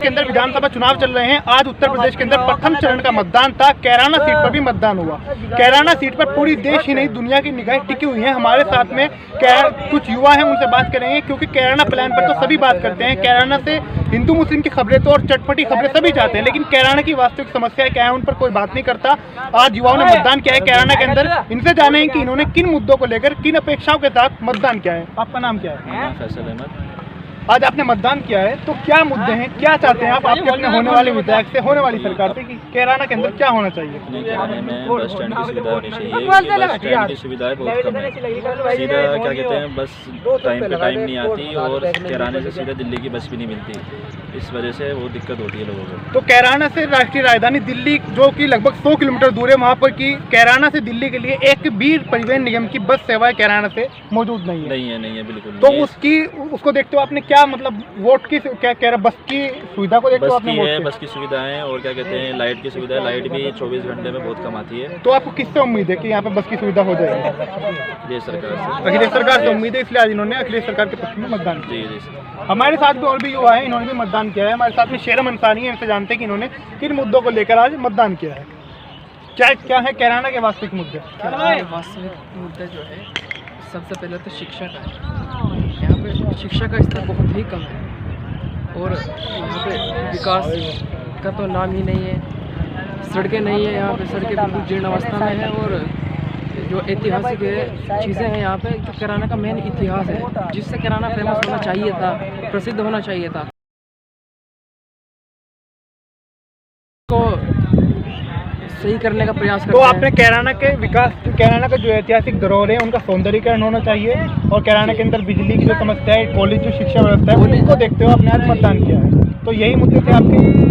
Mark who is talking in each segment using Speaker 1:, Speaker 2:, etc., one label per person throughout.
Speaker 1: के अंदर विधानसभा चुनाव चल रहे हैं। आज उत्तर प्रदेश के अंदर प्रथम चरण का मतदान था। कैराना सीट पर भी मतदान हुआ। कैराना सीट पर पूरी देश ही नहीं दुनिया की निगाहें टिकी हुई हैं। हमारे साथ में कुछ युवा हैं, उनसे बात करेंगे, क्योंकि कैराना प्लान पर तो सभी बात करते हैं। कैराना से हिंदू मुस्लिम की खबरें तो और चटपटी खबरें सभी चाहते हैं, लेकिन कैराना की वास्तविक समस्या क्या है उन पर कोई बात नहीं करता। आज युवाओं ने मतदान किया है कैराना के अंदर। इनसे जाने कि इन्होंने किन मुद्दों को लेकर किन अपेक्षाओं के साथ मतदान किया है। आपका नाम क्या है?
Speaker 2: फैसल अहमद।
Speaker 1: आज आपने मतदान किया है, तो क्या मुद्दे हैं, क्या चाहते हैं आप आपके अपने होने वाले विधायक से, होने वाली सरकार से, कि कैराना के अंदर क्या होना चाहिए?
Speaker 2: कैराने में बस स्टैंड की सुविधा होनी चाहिए। बस स्टैंड की सुविधाएं बहुत कम है। सीधा क्या कहते हैं, बस टाइम पे टाइम नहीं आती और कैराने से सीधा दिल्ली की बस भी नहीं मिलती। इस वजह से वो दिक्कत होती है लोगों को।
Speaker 1: तो कैराना से राष्ट्रीय राजधानी दिल्ली, जो कि लगभग 100 किलोमीटर दूर है, वहाँ पर की कैराना से दिल्ली के लिए एक भी परिवहन निगम की बस सेवाएं कैराना से मौजूद नहीं है बिल्कुल। तो उसको देखते हो आपने क्या मतलब वोट की क्या बस की सुविधा को देखते हो आपने?
Speaker 2: बस की सुविधाएं और क्या कहते हैं लाइट की सुविधा। लाइट भी 24 घंटे में बहुत कम आती है।
Speaker 1: तो आपको किससे उम्मीद है कि यहाँ पे बस की सुविधा हो जाएगी?
Speaker 2: अखिलेश सरकार से।
Speaker 1: अखिलेश सरकार से उम्मीद है, इसलिए आज इन्होंने अखिलेश सरकार के पक्ष में मतदान किया।
Speaker 2: जी।
Speaker 1: हमारे साथ भी और भी युवा है, इन्होंने भी मतदान किया है। हमारे साथ में शेरम अंसारी है, इनसे जानते हैं कि इन्होंने किन मुद्दों को लेकर आज मतदान किया है। क्या है कैराना के वास्तविक मुद्दे?
Speaker 3: वास्तविक मुद्दा जो है, सबसे पहले तो शिक्षा का है। यहाँ पे शिक्षा का स्तर बहुत ही कम है और यहाँ पे विकास का तो नाम ही नहीं है। सड़कें नहीं है, यहाँ पे सड़कें बिल्कुल जीर्ण अवस्था में है और जो ऐतिहासिक चीज़ें हैं यहाँ पे, जो कैराना का मेन इतिहास है, जिससे कैराना फेमस होना चाहिए था, प्रसिद्ध होना चाहिए था, को सही करने का प्रयास करते
Speaker 1: तो
Speaker 3: हैं।
Speaker 1: आपने कैराना के विकास, कैराना का जो ऐतिहासिक धरोहर है उनका सौंदर्यीकरण होना चाहिए, और कैराना के अंदर बिजली की जो समस्या है, कॉलेज जो शिक्षा व्यवस्था है, उनको देखते हुए आपने आज मतदान किया है। तो यही मुद्दे थे आपके?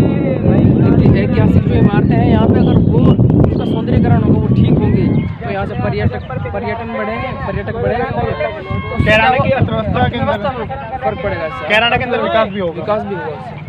Speaker 3: ऐतिहासिक जो इमारतें हैं यहाँ पे, अगर वो उसका सौंदर्यीकरण होगा, वो ठीक होंगे, तो यहाँ से पर्यटन बढ़ेंगे, पर्यटक बढ़ेंगे और
Speaker 1: कैराना की अर्थव्यवस्था के अंदर
Speaker 3: फर्क पड़ेगा।
Speaker 1: कैराना के अंदर विकास भी होगा।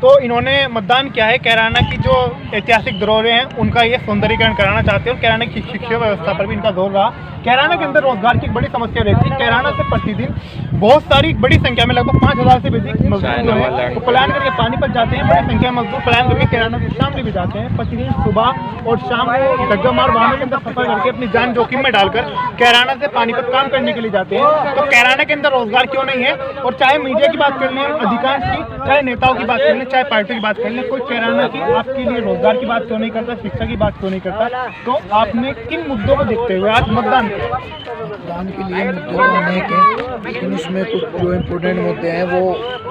Speaker 1: तो इन्होंने मतदान किया है। कैराना की जो ऐतिहासिक धरोहरें हैं उनका ये सौंदर्यीकरण कराना चाहते हैं, और कैराना की शिक्षा व्यवस्था पर भी इनका जोर रहा। कैराना के अंदर रोजगार की बड़ी समस्या रहती है। कैराना से प्रतिदिन बहुत सारी बड़ी संख्या में लगभग 5000 से अधिक मजदूर जो है वो पलायन करके पानीपत जाते हैं। बड़ी संख्या में मजदूर पलायन करके कैराना से शामली भी जाते हैं। प्रतिदिन सुबह और शाम को डग्गामार वाहनों के अंदर सफर करके अपनी जान जोखिम में डालकर कैराना से पानीपत काम करने के लिए जाते हैं। तो कैराना के अंदर रोजगार क्यों नहीं है? और चाहे मीडिया की बात कर लें, अधिकांश की, चाहे नेताओं की बात कर लें, चाहे पार्टी की बात कर लें, कोई कैराना की आपके लिए रोजगार की बात क्यों नहीं करता, शिक्षा की बात क्यों नहीं करता? तो आपने किन मुद्दों को देखते हुए आज मतदान किया?
Speaker 4: मतदान के लिए मुद्दे अनेक हैं, लेकिन उसमें कुछ जो इम्पोर्टेंट मुद्दे हैं, वो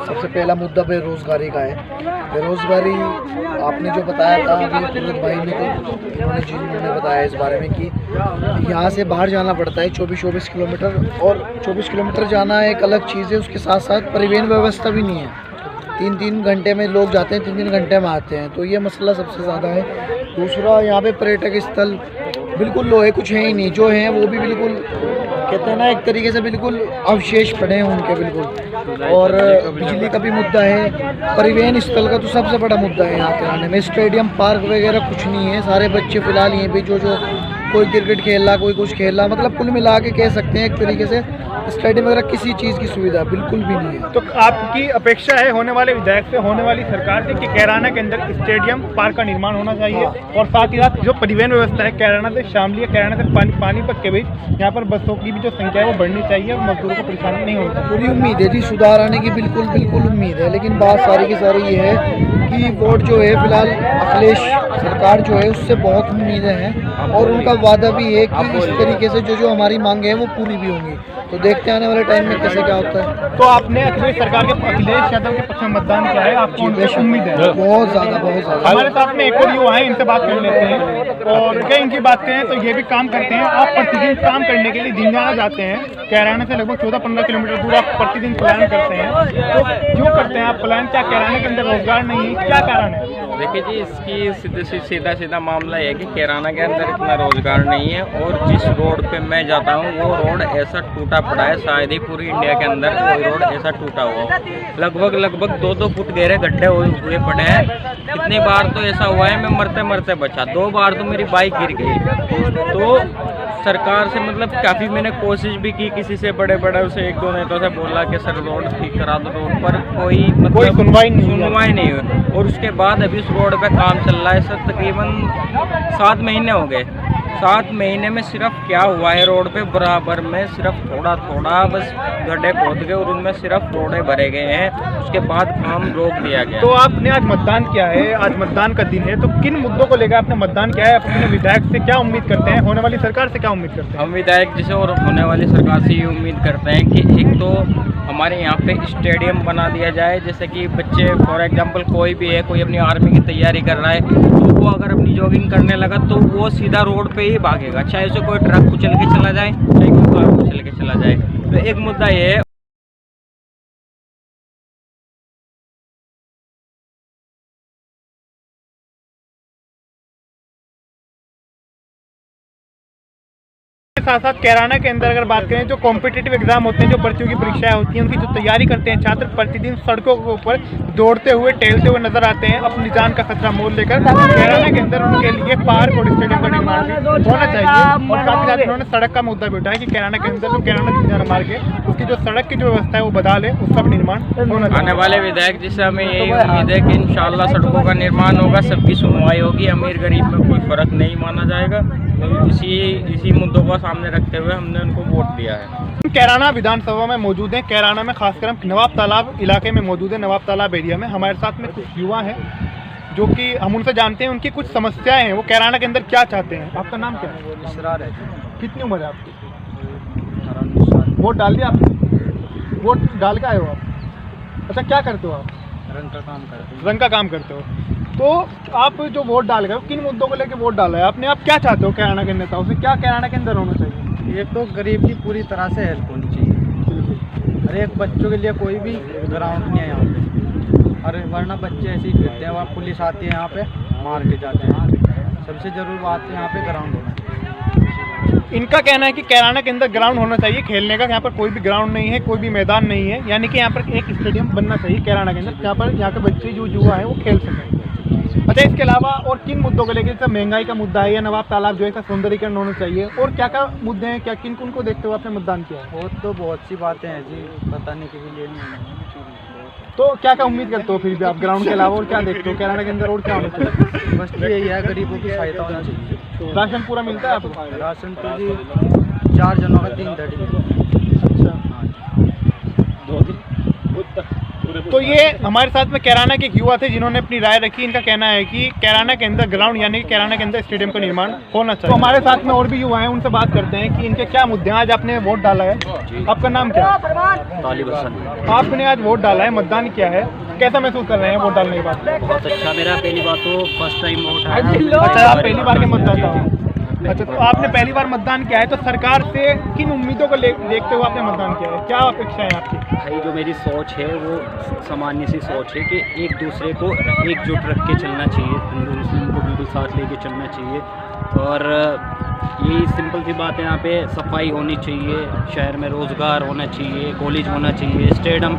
Speaker 4: सबसे पहला मुद्दा बेरोजगारी का है। बेरोजगारी आपने जो बताया था अभी पूरत भाई ने, तो इन्होंने बताया इस बारे में कि यहाँ से बाहर जाना पड़ता है 24 किलोमीटर, और 24 किलोमीटर जाना एक अलग चीज़ है, उसके साथ साथ परिवहन व्यवस्था भी नहीं है। 3-3 घंटे में लोग जाते हैं, 3-3 घंटे में आते हैं, तो ये मसला सबसे ज़्यादा है। दूसरा, यहाँ पे पर्यटक स्थल बिल्कुल लोहे कुछ है ही नहीं, जो हैं वो भी बिल्कुल कहते हैं ना, एक तरीके से बिल्कुल अवशेष पड़े हैं उनके बिल्कुल। और बिजली का भी मुद्दा है। परिवहन स्थल का तो सबसे बड़ा मुद्दा है यहाँ कैराने में। स्टेडियम पार्क वगैरह कुछ नहीं है। सारे बच्चे फिलहाल यहीं पे जो कोई क्रिकेट खेल रहा, कोई कुछ खेल रहा, मतलब कुल मिला के कह सकते हैं एक तरीके से स्टेडियम वगैरह किसी चीज़ की सुविधा बिल्कुल भी नहीं है।
Speaker 1: तो आपकी अपेक्षा है होने वाले विधायक से, होने वाली सरकार से, कि कैराना के अंदर स्टेडियम पार्क का निर्माण होना चाहिए, और साथ ही साथ जो परिवहन व्यवस्था है कैराना से शामली, कैराना से पानीपत के बीच, यहाँ पर बसों की भी जो संख्या है वो बढ़नी चाहिए और मजदूरों को परेशानी नहीं होनी चाहिए।
Speaker 4: पूरी उम्मीद है जी, सुधार आने की बिल्कुल उम्मीद है, लेकिन बात सारी की सारी ये है कि वोट जो है फिलहाल अखिलेश सरकार जो है उससे बहुत उम्मीदें हैं, और उनका वादा भी है कि इस तरीके से जो हमारी मांगे हैं वो पूरी भी होंगी। तो देखते हैं आने वाले टाइम में कैसे क्या होता है।
Speaker 1: तो आपने अखिलेश सरकार के, अखिलेश यादव के पक्ष में मतदान किया है, आपको उनसे उम्मीद है?
Speaker 4: बहुत ज़्यादा।
Speaker 1: हमारे साथ में एक और युवा है, इनसे बात कर लेते हैं। और क्या इनकी बात करें तो ये भी काम करते हैं। आप प्रतिदिन काम करने के लिए जिंजाना जाते हैं, कैराना से लगभग 14-15 किलोमीटर दूर आप प्रतिदिन पलायन करते हैं। तो क्यों करते हैं आप पलायन? क्या कैराना के अंदर रोजगार नहीं है, क्या कारण है?
Speaker 5: देखिए जी, इसकी सीधा मामला है कि कैराना के अंदर इतना रोजगार नहीं है, और जिस रोड पे मैं जाता हूँ वो रोड ऐसा टूटा पड़ा है, शायद ही पूरी इंडिया के अंदर कोई रोड ऐसा टूटा हुआ। लगभग 2-2 फुट गहरे गड्ढे हुए पड़े हैं। कितनी बार तो ऐसा हुआ है मैं मरते मरते बचा। 2 बार तो मेरी बाइक गिर गई। तो सरकार से मतलब काफ़ी मैंने कोशिश भी की, किसी से बड़े बड़े उसे एक दो नेताओं से बोला कि सर रोड ठीक करा दो रोड पर, कोई मतलब
Speaker 1: कोई सुनवाई नहीं
Speaker 5: हुई। और उसके बाद अभी उस रोड पे काम चल रहा है सर, तकरीबन 7 महीने हो गए। 7 महीने में सिर्फ क्या हुआ है, रोड पे बराबर में सिर्फ थोड़ा थोड़ा बस गड्ढे खोद गए और उनमें सिर्फ रोडे भरे गए हैं, उसके बाद काम रोक दिया गया।
Speaker 1: तो आपने आज मतदान किया है, आज मतदान का दिन है, तो किन मुद्दों को लेकर आपने मतदान किया है? आप अपने विधायक से क्या उम्मीद करते हैं, होने वाली सरकार से क्या उम्मीद करते हैं?
Speaker 5: हम विधायक जी से और होने वाली सरकार से ये उम्मीद करते हैं कि एक तो हमारे यहाँ पे स्टेडियम बना दिया जाए, जैसे कि बच्चे फॉर एग्जांपल कोई भी है, कोई अपनी आर्मी की तैयारी कर रहा है, तो वो अगर अपनी जॉगिंग करने लगा तो वो सीधा रोड पे ही भागेगा, चाहे उसे कोई ट्रक कुचल के चला जाए, चाहे कोई कार कुचल के चला जाए। तो एक मुद्दा ये है।
Speaker 1: साथ साथ कैराना के अंदर अगर बात करें, जो कॉम्पिटिटिव एग्जाम होते हैं, जो प्रतियोगी परीक्षाएं होती हैं, उनकी जो तैयारी करते हैं छात्र, प्रतिदिन सड़कों के ऊपर दौड़ते हुए टहलते हुए नजर आते हैं अपनी जान का खतरा मोल लेकर। कैराना के अंदर उनके लिए पार्क और स्टेडियम का निर्माण भी होना चाहिए। और साथ ही साथ उन्होंने सड़क का मुद्दा भी उठाया कि कैराना के अंदर जो कैराना जिंदा मार्ग है, उसकी जो सड़क की जो व्यवस्था है वो बदहाल है, उसका भी निर्माण होना चाहिए।
Speaker 5: आने वाले विधायक जी से हमें यही उम्मीद है कि इंशाल्लाह सड़कों का निर्माण होगा, सबकी सुनवाई होगी, अमीर गरीब में कोई फर्क नहीं माना जाएगा। तो इसी मुद्दों को सामने रखते हुए हमने उनको वोट दिया है।
Speaker 1: कैराना विधानसभा में मौजूद हैं, कैराना में खासकर हम नवाब तालाब इलाके में मौजूद है, नवाब तालाब एरिया में। हमारे साथ में कुछ युवा हैं जो कि हम उनसे जानते हैं उनकी कुछ समस्याएं हैं, वो कैराना के अंदर क्या चाहते हैं। आपका नाम क्या है?
Speaker 4: इसरार है।
Speaker 1: कितनी उम्र है आपकी? वोट डाल दिया आपने? वोट डाल के आए हो आप? अच्छा, क्या करते हो आप?
Speaker 4: रंग का काम करते हैं।
Speaker 1: रंग का काम करते हो। तो आप जो वोट डाल गए हो, किन मुद्दों को लेकर वोट डाला है आपने? आप क्या चाहते हो कैराना के नेताओं से? क्या कैराना के अंदर होना चाहिए?
Speaker 4: एक तो गरीब की पूरी तरह से हेल्प होनी चाहिए। हर एक बच्चों के लिए कोई भी ग्राउंड नहीं है यहाँ पे, और वरना बच्चे ऐसे ही फिरते हैं, वहाँ पुलिस आती है यहाँ पे मार के जाते हैं। सबसे ज़रूरी बात है यहाँ पे ग्राउंड होना चाहिए।
Speaker 1: इनका कहना है कि कैराना के अंदर ग्राउंड होना चाहिए खेलने का। यहाँ पर कोई भी ग्राउंड नहीं है, कोई भी मैदान नहीं है, यानी कि यहाँ पर एक स्टेडियम बनना चाहिए कैराना के अंदर, जहाँ पर यहाँ के बच्चे जो युवा हैं वो खेल सकें। अच्छा, इसके अलावा और किन मुद्दों को लेकर, जैसे महंगाई का मुद्दा है या नवाब तालाब जो है इसका सौंदर्यीकरण होना चाहिए, और क्या क्या मुद्दे हैं, क्या किन को देखते हुए आपने मतदान किया है?
Speaker 4: वो तो बहुत सी बातें हैं जी, बताने के लिए नहीं।
Speaker 1: तो क्या क्या उम्मीद करते हो फिर भी आप ग्राउंड के अलावा, और क्या देखते हो कैराना के अंदर और क्या होना चाहिए?
Speaker 4: बस यही है, गरीबों की सहायता होनी चाहिए।
Speaker 1: राशन पूरा मिलता है आपको?
Speaker 4: राशन तो जी 4 जनों का 3 दड़ी।
Speaker 1: तो ये हमारे साथ में कैराना के एक युवा थे जिन्होंने अपनी राय रखी। इनका कहना है कि कैराना के अंदर ग्राउंड यानी कि कैराना के अंदर स्टेडियम का निर्माण होना चाहिए। तो हमारे साथ में और भी युवा हैं, उनसे बात करते हैं कि इनके क्या मुद्दे हैं। आज आपने वोट डाला है, आपका नाम क्या है?
Speaker 2: तालिब हसन।
Speaker 1: आपने आज वोट डाला है, मतदान किया है, कैसा महसूस कर रहे हैं वोट डालने के बाद?
Speaker 2: बहुत अच्छा, मेरा पहली बार तो फर्स्ट टाइम वोट है।
Speaker 1: अच्छा, आप पहली बार के मतदाता हो? अच्छा, तो आपने पहली बार मतदान किया है, तो सरकार से किन उम्मीदों को देखते हुए आपने मतदान किया है? क्या अपेक्षा है आपकी?
Speaker 2: भाई जो मेरी सोच है वो सामान्य सी सोच है कि एक दूसरे को एकजुट रख के चलना चाहिए, हिंदू मुस्लिम को बिल्कुल साथ लेके चलना चाहिए। और यही सिंपल सी बात है, यहाँ पे सफाई होनी चाहिए, शहर में रोज़गार होना चाहिए, कॉलेज होना चाहिए, स्टेडियम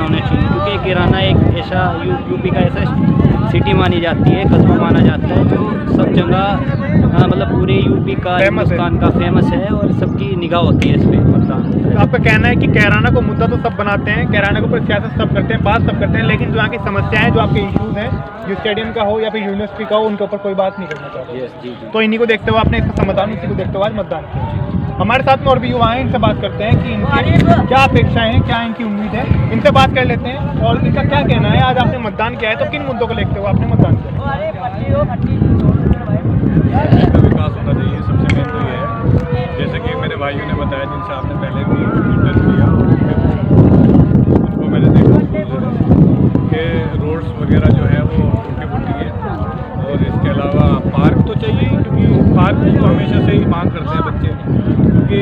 Speaker 2: होना चाहिए, क्योंकि कैराना एक ऐसा यूपी का ऐसा सिटी मानी जाती है, कस्बा माना जाता है जो सब जगह मतलब पूरे यूपी का, हिंदुस्तान का फेमस है और सबकी निगाह होती है इस पर मतदान।
Speaker 1: आपका कहना है कि कैराना को मुद्दा तो सब बनाते हैं, कैराना के ऊपर सियासत सब करते हैं, बात सब करते हैं, लेकिन जो यहाँ की समस्याएं, जो आपके इश्यूज हैं, जो स्टेडियम का हो या फिर यूनिवर्सिटी का हो, उनके ऊपर कोई बात नहीं करना चाहते। तो इन्हीं को देखते हुए आपने इसका समाधान, इसी को देखते हुए आज मतदान किया। हमारे साथ में और भी युवा हैं, इनसे बात करते हैं कि इनकी क्या अपेक्षाएं हैं, क्या इनकी उम्मीद है, इनसे बात कर लेते हैं और इनका क्या कहना है। आज आपने मतदान किया है, तो किन मुद्दों को देखते हुए आपने मतदान किया?
Speaker 6: विकास होना चाहिए, सबसे मेन तो ये है। जैसे कि मेरे भाइयों ने बताया, जिनसे आपने पहले भी इंटरव्यू किया, उनको मैंने देखा कि रोड्स वगैरह जो है वो टूटी फूटी है, और इसके अलावा पार्क तो चाहिए, क्योंकि पार्क तो हमेशा से ही मांग करते हैं बच्चे, क्योंकि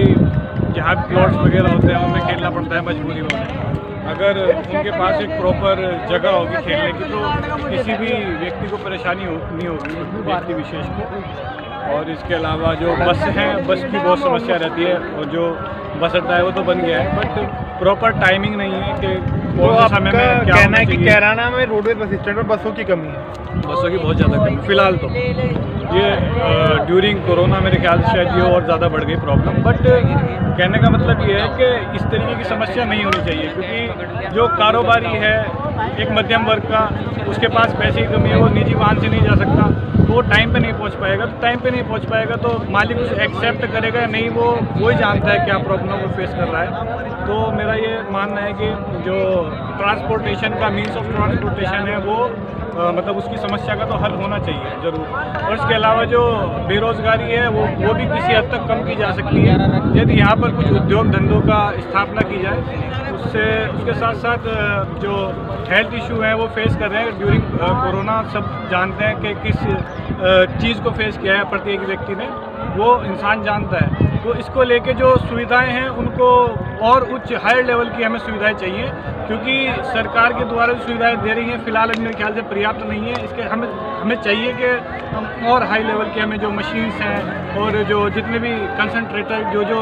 Speaker 6: जहाँ प्लॉट्स वगैरह होते हैं उनमें खेलना पड़ता है मजबूरी में। अगर उनके पास एक प्रॉपर जगह होगी खेलने की, तो किसी भी व्यक्ति को परेशानी नहीं होगी, व्यक्ति विशेष को। और इसके अलावा जो बस हैं, बस की बहुत समस्या रहती है, और जो बस अड्डा है वो तो बन गया है, बट प्रॉपर टाइमिंग नहीं है कि
Speaker 1: तो
Speaker 6: कौन से समय
Speaker 1: आपका
Speaker 6: में क्या
Speaker 1: कहना है कि
Speaker 6: चाहिए।
Speaker 1: कैराना में रोडवेज बस स्टैंड पर बसों की कमी है।
Speaker 6: बसों की बहुत ज़्यादा कमी फिलहाल तो ये ड्यूरिंग कोरोना मेरे ख्याल से शायद ये और ज़्यादा बढ़ गई प्रॉब्लम। बट कहने का मतलब ये है कि इस तरीके की समस्या नहीं होनी चाहिए, क्योंकि जो कारोबारी है एक मध्यम वर्ग का, उसके पास पैसे की कमी है, वो निजी वाहन से नहीं जा सकता, तो वो टाइम पे नहीं पहुंच पाएगा। तो टाइम पे नहीं पहुंच पाएगा तो मालिक उसे एक्सेप्ट करेगा या नहीं, वो ही जानता है क्या प्रॉब्लम वो फेस कर रहा है। तो मेरा ये मानना है कि जो ट्रांसपोर्टेशन का मीन्स ऑफ ट्रांसपोर्टेशन है वो मतलब उसकी समस्या का तो हल होना चाहिए ज़रूर। और इसके अलावा जो बेरोज़गारी है वो भी किसी हद तक कम की जा सकती है यदि यहाँ पर कुछ उद्योग धंधों का स्थापना की जाए। उसके साथ साथ जो हेल्थ इशू है वो फेस कर रहे हैं ड्यूरिंग कोरोना, सब जानते हैं कि किस चीज़ को फेस किया है प्रत्येक व्यक्ति ने, वो इंसान जानता है। तो इसको लेके जो सुविधाएं हैं उनको और उच्च हायर लेवल की हमें सुविधाएं चाहिए, क्योंकि सरकार के द्वारा जो सुविधाएं दे रही हैं फिलहाल मेरे ख्याल से पर्याप्त नहीं है। इसके हमें चाहिए कि और हाई लेवल की हमें जो मशीन्स हैं और जो जितने भी कंसंट्रेटर जो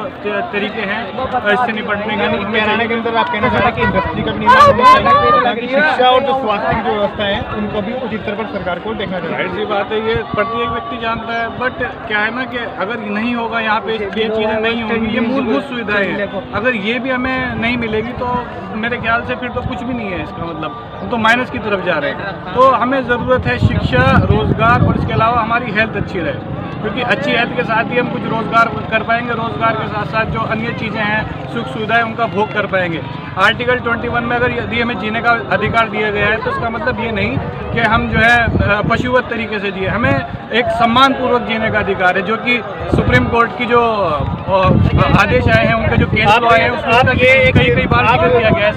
Speaker 6: तरीके हैं इससे निपटने के लिए
Speaker 1: कैराना के अंदर आप कहना चाह रहे हैं कि इंडस्ट्री का भी निर्माण होना चाहिए ताकि शिक्षा और जो स्वास्थ्य की जो व्यवस्था है उनको भी उचित स्तर पर सरकार को देखना चाहिए।
Speaker 6: जाहिर सी बात है ये प्रत्येक व्यक्ति जानता है। बट क्या है ना कि अगर नहीं होगा यहाँ पे ये चीज़ें नहीं होंगी, ये मूलभूत सुविधाएं हैं, अगर ये भी हमें नहीं मिलेगी तो मेरे ख्याल से फिर तो कुछ भी नहीं है। इसका मतलब हम तो माइनस की तरफ जा रहे हैं। तो हमें ज़रूरत है शिक्षा, रोज़गार और इसके अलावा हमारी हेल्थ अच्छी रहे, क्योंकि अच्छी हेल्थ के साथ ही हम कुछ रोज़गार कर पाएंगे। रोज़गार के साथ साथ जो अन्य चीज़ें हैं, सुख सुविधाएं, उनका भोग कर पाएंगे। आर्टिकल 21 में अगर यदि हमें जीने का अधिकार दिया गया है तो इसका मतलब ये नहीं कि हम जो है पशुवत तरीके से जिए। हमें एक सम्मानपूर्वक जीने का अधिकार है, जो कि सुप्रीम कोर्ट की जो आदेश आए हैं, उनके जो केस लॉ है उसमें कई बार जिक्र किया गया है।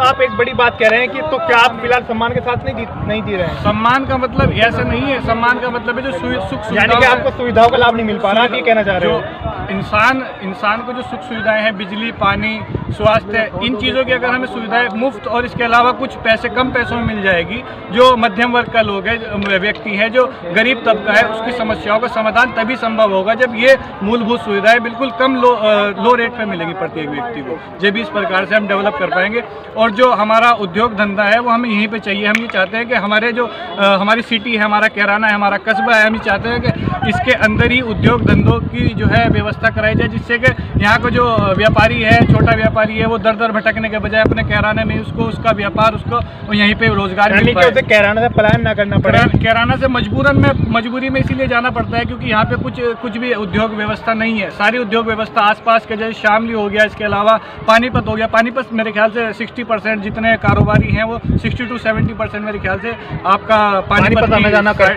Speaker 1: आप एक बड़ी बात कह रहे हैं कि तो क्या आप फिलहाल सम्मान के साथ नहीं जी रहे हैं?
Speaker 6: सम्मान का मतलब ऐसा नहीं है। सम्मान का मतलब है जो सुख
Speaker 1: यानी कि आपको सुविधाओं का लाभ नहीं मिल पा रहा, ये कहना चाह रहे हो?
Speaker 6: इंसान को जो सुख सुविधाएं हैं, बिजली, पानी, स्वास्थ्य, इन चीज़ों की अगर हमें सुविधाएं मुफ्त और इसके अलावा कुछ पैसे कम पैसों में मिल जाएगी, जो मध्यम वर्ग का लोग है, व्यक्ति है, जो गरीब तबका है, उसकी समस्याओं का समाधान तभी संभव होगा जब ये मूलभूत सुविधाएं बिल्कुल कम लो रेट पे मिलेगी प्रत्येक व्यक्ति को। जब इस प्रकार से हम डेवलप कर पाएंगे। और जो हमारा उद्योग धंधा है वो हमें यहीं पे चाहिए। हम ये चाहते हैं कि हमारे जो हमारी सिटी है, हमारा कैराना है, हमारा कस्बा है, हम ये चाहते हैं कि इसके अंदर ही उद्योग धंधों की जो है व्यवस्था कराई जाए, जिससे कि यहाँ का जो व्यापारी है, छोटा व्यापारी है, वो दर दर भटकने के बजाय अपने कैराने में उसका व्यापार उसको यहीं पे रोजगार मिल पाए।
Speaker 1: उसे कैराना से पलायन ना करना पड़े।
Speaker 6: कैराना से मजबूरी में इसीलिए जाना पड़ता है क्योंकि यहाँ पे कुछ भी उद्योग व्यवस्था नहीं है। सारी उद्योग व्यवस्था आसपास के जैसे शामली हो गया, इसके अलावा पानीपत हो गया। पानीपत मेरे ख्याल से 60% जितने कारोबारी हैं वो 60 to 70% मेरे ख्याल से आपका पानीपत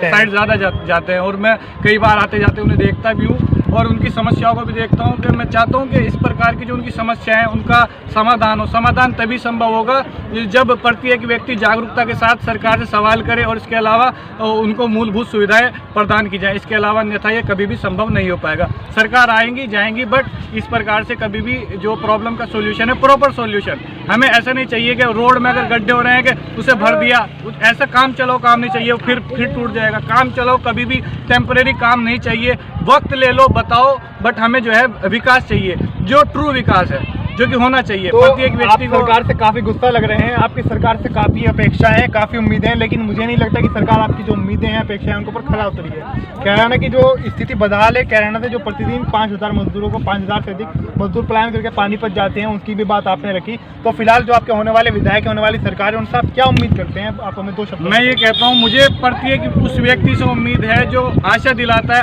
Speaker 6: साइड ज़्यादा जाते हैं। और मैं कई बार आते जाते उन्हें देखता भी हूँ और उनकी समस्याओं को भी देखता हूँ। कि मैं चाहता हूँ कि इस प्रकार की जो उनकी समस्याएं हैं उनका समाधान हो। समाधान तभी संभव होगा जब प्रत्येक व्यक्ति जागरूकता के साथ सरकार से सवाल करे और इसके अलावा उनको मूलभूत सुविधाएं प्रदान की जाए। इसके अलावा अन्यथा ये कभी भी संभव नहीं हो पाएगा। सरकार आएंगी जाएंगी, बट इस प्रकार से कभी भी जो प्रॉब्लम का सोल्यूशन है, प्रॉपर सोल्यूशन, हमें ऐसा नहीं चाहिए कि रोड में अगर गड्ढे हो रहे हैं कि उसे भर दिया, ऐसा काम चलाओ काम नहीं चाहिए, फिर टूट जाएगा। काम चलाओ, कभी भी टेम्परेरी काम नहीं चाहिए। वक्त ले लो, बताओ, बट हमें जो है विकास चाहिए, जो ट्रू विकास है, जो कि होना चाहिए।
Speaker 1: तो
Speaker 6: प्रत्येक व्यक्ति को
Speaker 1: सरकार से काफी गुस्सा लग रहे हैं, आपकी सरकार से काफी अपेक्षाएं, काफी उम्मीदें हैं, लेकिन मुझे नहीं लगता कि सरकार आपकी जो उम्मीदें हैं, अपेक्षाएं, उनके ऊपर खरा उतरी है। कैराना की जो स्थिति बदहाल है, कैराना से जो प्रतिदिन 5000 मजदूरों को 5000 से अधिक मजदूर पलायन करके पानीपत जाते हैं, उसकी भी बात आपने रखी। तो फिलहाल जो आपके होने वाले विधायक, होने वाली सरकार है, उनसे आप क्या उम्मीद करते हैं? आप हमें 2 शब्द।
Speaker 6: मैं ये कहता हूँ, मुझे प्रत्येक उस व्यक्ति से उम्मीद है जो आशा दिलाता है।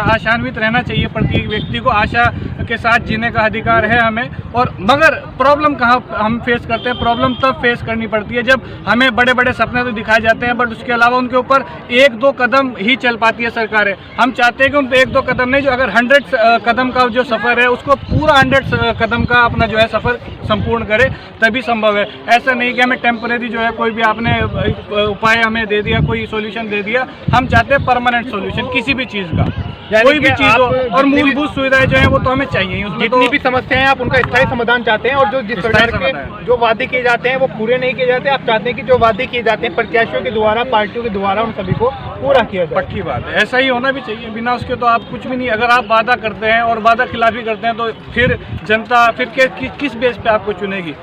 Speaker 6: आशान्वित रहना चाहिए प्रत्येक व्यक्ति को। आशा के साथ जीने का अधिकार है हमें। और मगर प्रॉब्लम कहाँ हम फेस करते हैं? प्रॉब्लम तब फेस करनी पड़ती है जब हमें बड़े बड़े सपने तो दिखाए जाते हैं, बट उसके अलावा उनके ऊपर 1-2 कदम ही चल पाती है सरकारें। हम चाहते हैं कि उन पर 1-2 कदम नहीं, जो अगर 100 कदम का जो सफ़र है उसको पूरा 100 कदम का अपना जो है सफ़र संपूर्ण करे, तभी संभव है। ऐसा नहीं कि हमें टेम्परेरी जो है कोई भी आपने उपाय हमें दे दिया, कोई सोल्यूशन दे दिया। हम चाहते हैं परमानेंट सोल्यूशन किसी भी चीज़ का, कोई भी चीज़ हो। और मूलभूत सुविधाएं जो है वो तो हमें चाहिए।
Speaker 1: जितनी भी समस्याएं हैं आप उनका स्थायी समाधान चाहते हैं, और जो जिस सरकार के जो वादे किए जाते हैं वो पूरे नहीं किए जाते। आप चाहते हैं कि जो वादे किए जाते हैं प्रत्याशियों के द्वारा, पार्टियों के द्वारा, उन सभी को पूरा किया जाए।
Speaker 6: पक्की बात है, ऐसा ही होना भी चाहिए। बिना उसके तो आप कुछ भी नहीं। अगर आप वादा करते हैं और वादा खिलाफी करते हैं तो फिर जनता फिर किस बेस पे आपको चुनेगी?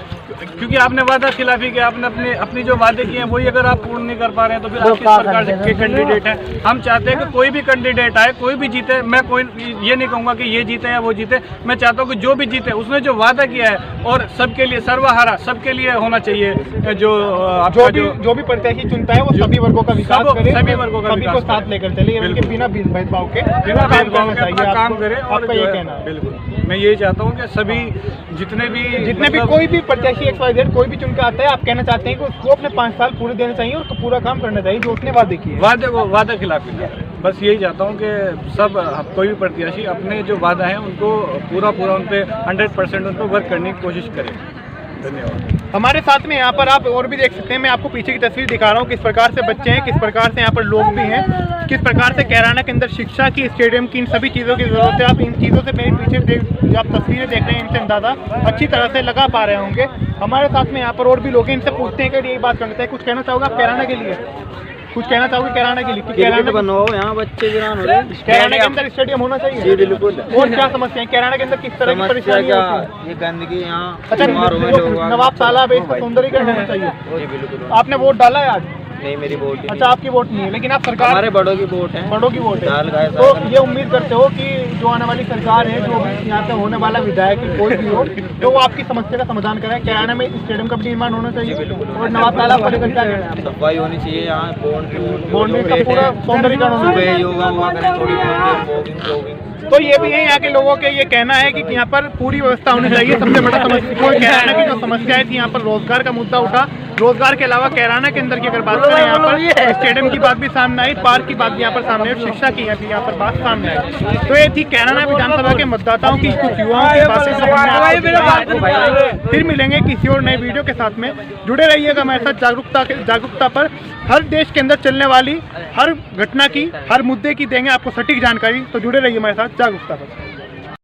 Speaker 6: क्योंकि आपने वादा खिलाफी किया, आपने अपनी जो वादे किए हैं वही अगर आप पूर्ण नहीं कर पा रहे हैं तो फिर आप किस प्रकार के कैंडिडेट हैं। हम चाहते हैं कि कोई भी कैंडिडेट आए, कोई भी जीते। मैं कोई ये नहीं कहूँगा कि ये जीते या वो जीते, मैं चाहता हूँ कि जो भी जीते उसने जो वादा किया है और सबके लिए सर्वहारा सबके लिए होना चाहिए।
Speaker 1: जो भी प्रत्याशी चुनता है वो सभी वर्गों का विकास करे,
Speaker 6: सभी वर्गों का
Speaker 1: सभी को साथ लेकर चले, उनके बिना भेदभाव के
Speaker 6: बिना भेदभाव के अपना काम करे। और
Speaker 1: आपका ये कहना है?
Speaker 6: बिल्कुल, मैं यही चाहता हूँ कि सभी जितने भी
Speaker 1: कोई भी प्रत्याशी XYZ कोई भी चुन के आता है, आप कहना चाहते हैं कि उसको अपने 5 साल पूरे देने चाहिए और पूरा काम करना चाहिए जो उसने वादे किए।
Speaker 6: वादा खिलाफी नहीं है। बस यही चाहता हूँ कि सब कोई भी प्रत्याशी अपने जो वादा है उनको पूरा उन पे 100% उन पर वर्क करने की कोशिश करे। धन्यवाद।
Speaker 1: हमारे साथ में यहाँ पर आप और भी देख सकते हैं, मैं आपको पीछे की तस्वीर दिखा रहा हूँ, किस प्रकार से बच्चे हैं, किस प्रकार से यहाँ पर लोग भी हैं, किस प्रकार से कैराना के अंदर शिक्षा की, स्टेडियम की, इन सभी चीज़ों की ज़रूरत है। आप इन चीज़ों से मेरे पीछे जो आप तस्वीरें देख रहे हैं इनसे अंदाज़ा अच्छी तरह से लगा पा रहे होंगे। हमारे साथ में यहाँ पर और भी लोग हैं, इनसे पूछते हैं कि यही बात करते हैं। कुछ कहना चाहोगे आप कैराना के लिए? कुछ कहना चाहोगे कैराना के लिए? कैराना
Speaker 2: बनाओ, यहाँ बच्चे गिरान हो रहे हैं।
Speaker 1: कैराना के अंदर स्टेडियम होना चाहिए।
Speaker 2: बिल्कुल।
Speaker 1: और क्या समस्या है कैराना के अंदर, किस तरह की परेशानी होती है?
Speaker 2: ये गंदगी यहाँ।
Speaker 1: अच्छा, नवाब तालाब है, इसका सौंदर्यीकरण होना चाहिए।
Speaker 2: जी बिल्कुल।
Speaker 1: आपने वोट डाला है आज?
Speaker 2: नहीं, मेरी वोट नहीं।
Speaker 1: अच्छा, आपकी वोट नहीं है, लेकिन आप सरकार,
Speaker 2: हमारे बड़ों की वोट है।
Speaker 1: बड़ों की वोट
Speaker 2: डाल
Speaker 1: है,
Speaker 2: गए
Speaker 1: तो ये उम्मीद करते हो कि जो आने वाली सरकार है, जो भी यहाँ से होने वाला विधायक कोई भी हो, तो वो आपकी समस्या का समाधान करे। कैराना में स्टेडियम का भी निर्माण होना चाहिए और नवाब तालाब को लेकर क्या कहना है?
Speaker 2: सफाई होनी चाहिए यहाँ,
Speaker 1: बाउंड्री का पूरा सौंदर्यीकरण होना चाहिए।
Speaker 2: योगा करें थोड़ी बहुत।
Speaker 1: तो ये भी है यहाँ के लोगों के ये कहना है कि यहाँ पर पूरी व्यवस्था होनी चाहिए। सबसे बड़ा समस्या कैराना की जो समस्याएं थी, यहाँ पर रोजगार का मुद्दा उठा। रोजगार के अलावा कैराना के अंदर की अगर बात करें, यहाँ पर स्टेडियम की बात भी सामने आई, पार्क की बात भी यहाँ पर सामने आई, शिक्षा की यहाँ पर बात सामने आई। तो ये थी कैराना विधानसभा के मतदाताओं की कुछ युवाओं की बातें। फिर मिलेंगे किसी और नए वीडियो के साथ में। जुड़े रहिएगा हमारे साथ जागरूकता पर। हर देश के अंदर चलने वाली हर घटना की, हर मुद्दे की देंगे आपको सटीक जानकारी। तो जुड़े रहिए हमारे साथ जागरूकता पर।